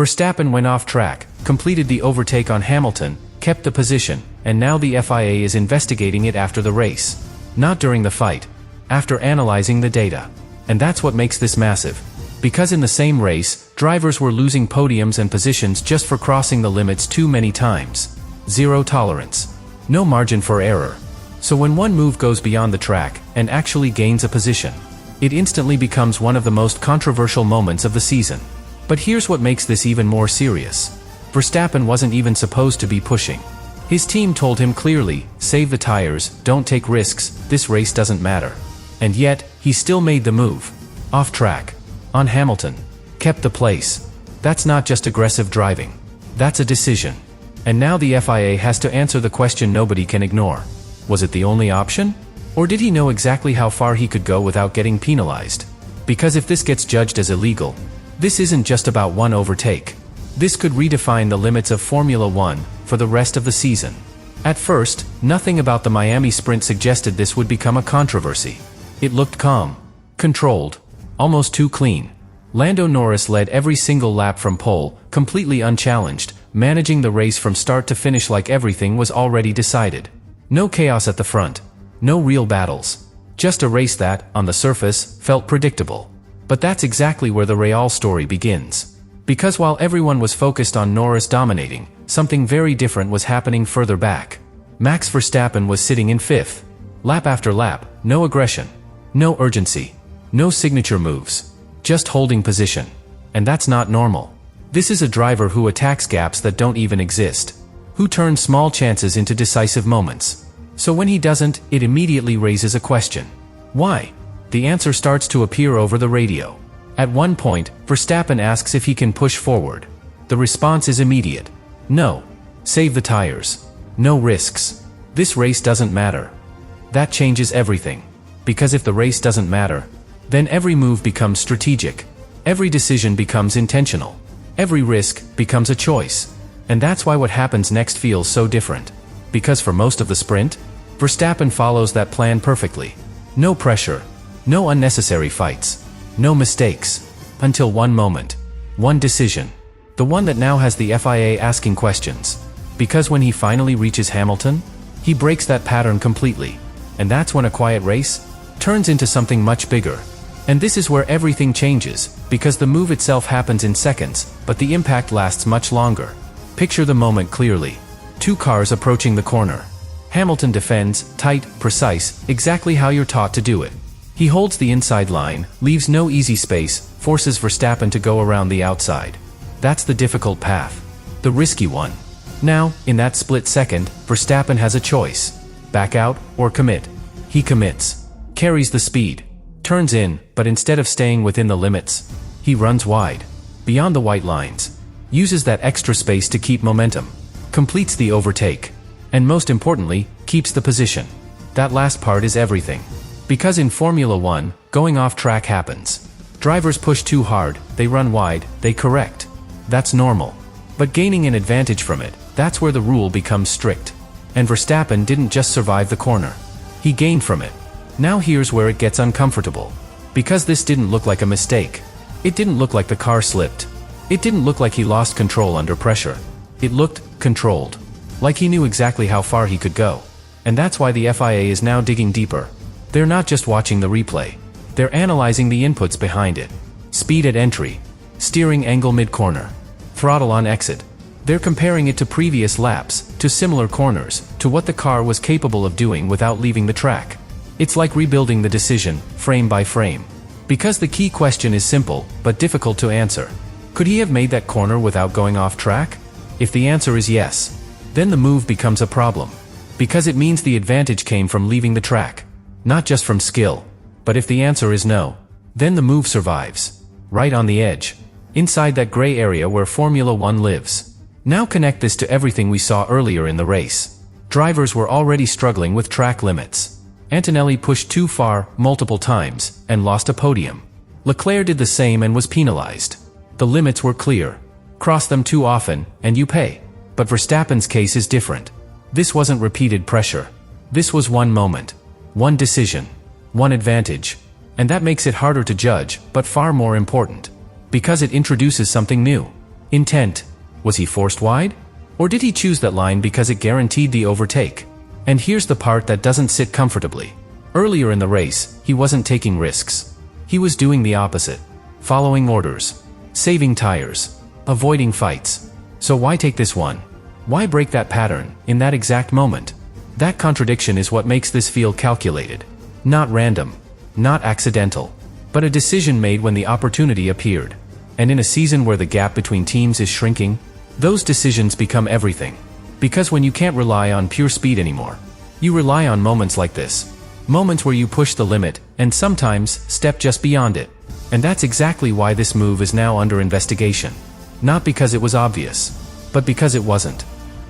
Verstappen went off track, completed the overtake on Hamilton, kept the position, and now the FIA is investigating it after the race. Not during the fight. After analyzing the data. And that's what makes this massive. Because in the same race, drivers were losing podiums and positions just for crossing the limits too many times. Zero tolerance. No margin for error. So when one move goes beyond the track, and actually gains a position, it instantly becomes one of the most controversial moments of the season. But here's what makes this even more serious. Verstappen wasn't even supposed to be pushing. His team told him clearly, save the tires, don't take risks, this race doesn't matter. And yet, he still made the move. Off track. On Hamilton. Kept the place. That's not just aggressive driving. That's a decision. And now the FIA has to answer the question nobody can ignore. Was it the only option? Or did he know exactly how far he could go without getting penalized? Because if this gets judged as illegal, this isn't just about one overtake. This could redefine the limits of Formula One for the rest of the season. At first, nothing about the Miami sprint suggested this would become a controversy. It looked calm, controlled, almost too clean. Lando Norris led every single lap from pole, completely unchallenged, managing the race from start to finish like everything was already decided. No chaos at the front. No real battles. Just a race that, on the surface, felt predictable. But that's exactly where the real story begins. Because while everyone was focused on Norris dominating, something very different was happening further back. Max Verstappen was sitting in fifth. Lap after lap, no aggression. No urgency. No signature moves. Just holding position. And that's not normal. This is a driver who attacks gaps that don't even exist. Who turns small chances into decisive moments. So when he doesn't, it immediately raises a question. Why? The answer starts to appear over the radio. At one point, Verstappen asks if he can push forward. The response is immediate. No. Save the tires. No risks. This race doesn't matter. That changes everything. Because if the race doesn't matter, then every move becomes strategic. Every decision becomes intentional. Every risk becomes a choice. And that's why what happens next feels so different. Because for most of the sprint, Verstappen follows that plan perfectly. No pressure. No unnecessary fights. No mistakes. Until one moment. One decision. The one that now has the FIA asking questions. Because when he finally reaches Hamilton, he breaks that pattern completely. And that's when a quiet race turns into something much bigger. And this is where everything changes, because the move itself happens in seconds, but the impact lasts much longer. Picture the moment clearly. Two cars approaching the corner. Hamilton defends, tight, precise, exactly how you're taught to do it. He holds the inside line, leaves no easy space, forces Verstappen to go around the outside. That's the difficult path. The risky one. Now, in that split second, Verstappen has a choice. Back out, or commit. He commits. Carries the speed. Turns in, but instead of staying within the limits, he runs wide. Beyond the white lines. Uses that extra space to keep momentum. Completes the overtake. And most importantly, keeps the position. That last part is everything. Because in Formula One, going off track happens. Drivers push too hard, they run wide, they correct. That's normal. But gaining an advantage from it, that's where the rule becomes strict. And Verstappen didn't just survive the corner. He gained from it. Now here's where it gets uncomfortable. Because this didn't look like a mistake. It didn't look like the car slipped. It didn't look like he lost control under pressure. It looked controlled. Like he knew exactly how far he could go. And that's why the FIA is now digging deeper. They're not just watching the replay. They're analyzing the inputs behind it. Speed at entry. Steering angle mid-corner. Throttle on exit. They're comparing it to previous laps, to similar corners, to what the car was capable of doing without leaving the track. It's like rebuilding the decision, frame by frame. Because the key question is simple, but difficult to answer. Could he have made that corner without going off track? If the answer is yes, then the move becomes a problem. Because it means the advantage came from leaving the track. Not just from skill. But if the answer is no, then the move survives. Right on the edge. Inside that gray area where Formula One lives. Now connect this to everything we saw earlier in the race. Drivers were already struggling with track limits. Antonelli pushed too far, multiple times, and lost a podium. Leclerc did the same and was penalized. The limits were clear. Cross them too often, and you pay. But Verstappen's case is different. This wasn't repeated pressure. This was one moment. One decision. One advantage. And that makes it harder to judge, but far more important. Because it introduces something new. Intent. Was he forced wide? Or did he choose that line because it guaranteed the overtake? And here's the part that doesn't sit comfortably. Earlier in the race, he wasn't taking risks. He was doing the opposite. Following orders. Saving tires. Avoiding fights. So why take this one? Why break that pattern, in that exact moment? That contradiction is what makes this feel calculated. Not random. Not accidental. But a decision made when the opportunity appeared. And in a season where the gap between teams is shrinking, those decisions become everything. Because when you can't rely on pure speed anymore, you rely on moments like this. Moments where you push the limit, and sometimes step just beyond it. And that's exactly why this move is now under investigation. Not because it was obvious, but because it wasn't.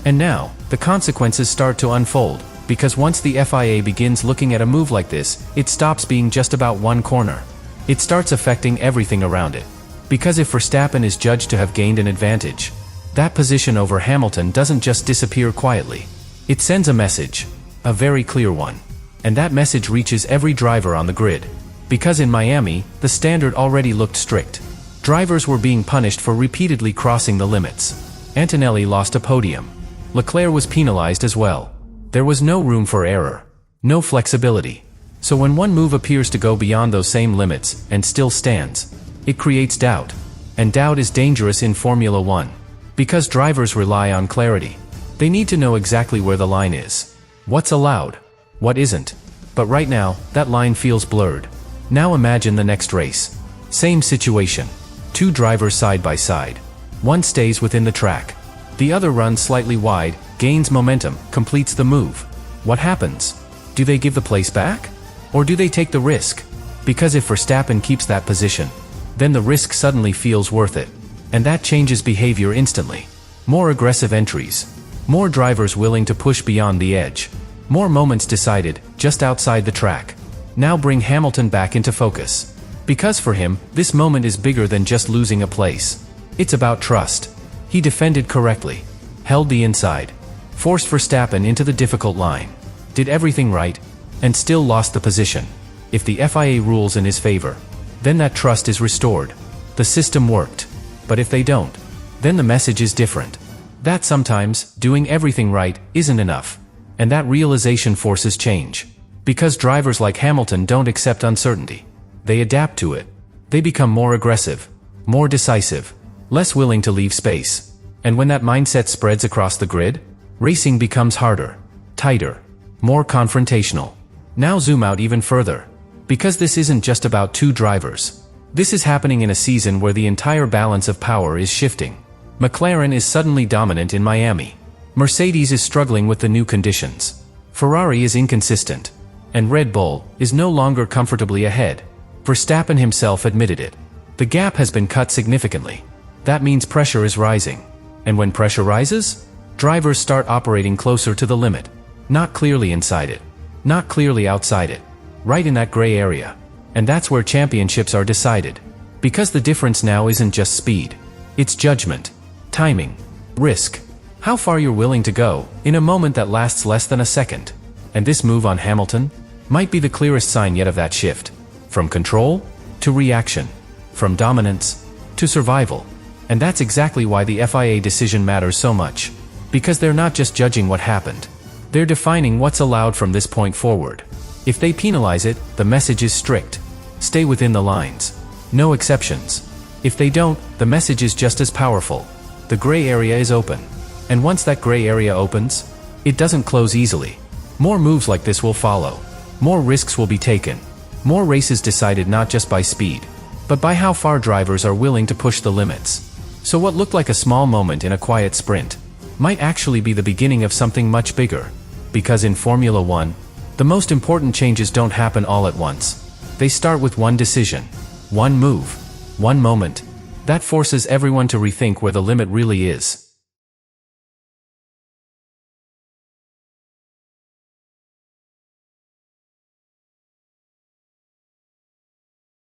And now, the consequences start to unfold, because once the FIA begins looking at a move like this, it stops being just about one corner. It starts affecting everything around it. Because if Verstappen is judged to have gained an advantage, that position over Hamilton doesn't just disappear quietly. It sends a message, a very clear one. And that message reaches every driver on the grid. Because in Miami, the standard already looked strict. Drivers were being punished for repeatedly crossing the limits. Antonelli lost a podium. Leclerc was penalized as well. There was no room for error. No flexibility. So when one move appears to go beyond those same limits, and still stands, it creates doubt. And doubt is dangerous in Formula One. Because drivers rely on clarity. They need to know exactly where the line is. What's allowed? What isn't? But right now, that line feels blurred. Now imagine the next race. Same situation. Two drivers side by side. One stays within the track. The other runs slightly wide, gains momentum, completes the move. What happens? Do they give the place back? Or do they take the risk? Because if Verstappen keeps that position, then the risk suddenly feels worth it. And that changes behavior instantly. More aggressive entries. More drivers willing to push beyond the edge. More moments decided, just outside the track. Now bring Hamilton back into focus. Because for him, this moment is bigger than just losing a place. It's about trust. He defended correctly. Held the inside. Forced Verstappen into the difficult line. Did everything right. And still lost the position. If the FIA rules in his favor, then that trust is restored. The system worked. But if they don't, then the message is different. That sometimes, doing everything right, isn't enough. And that realization forces change. Because drivers like Hamilton don't accept uncertainty. They adapt to it. They become more aggressive, more decisive, less willing to leave space. And when that mindset spreads across the grid, racing becomes harder, tighter, more confrontational. Now zoom out even further. Because this isn't just about two drivers. This is happening in a season where the entire balance of power is shifting. McLaren is suddenly dominant in Miami. Mercedes is struggling with the new conditions. Ferrari is inconsistent. And Red Bull is no longer comfortably ahead. Verstappen himself admitted it. The gap has been cut significantly. That means pressure is rising. And when pressure rises, drivers start operating closer to the limit. Not clearly inside it. Not clearly outside it. Right in that gray area. And that's where championships are decided. Because the difference now isn't just speed. It's judgment, timing, risk. How far you're willing to go, in a moment that lasts less than a second. And this move on Hamilton might be the clearest sign yet of that shift. From control to reaction. From dominance to survival. And that's exactly why the FIA decision matters so much. Because they're not just judging what happened. They're defining what's allowed from this point forward. If they penalize it, the message is strict. Stay within the lines. No exceptions. If they don't, the message is just as powerful. The gray area is open. And once that gray area opens, it doesn't close easily. More moves like this will follow. More risks will be taken. More races decided not just by speed, but by how far drivers are willing to push the limits. So what looked like a small moment in a quiet sprint might actually be the beginning of something much bigger. Because in Formula One, the most important changes don't happen all at once. They start with one decision, one move, one moment. That forces everyone to rethink where the limit really is.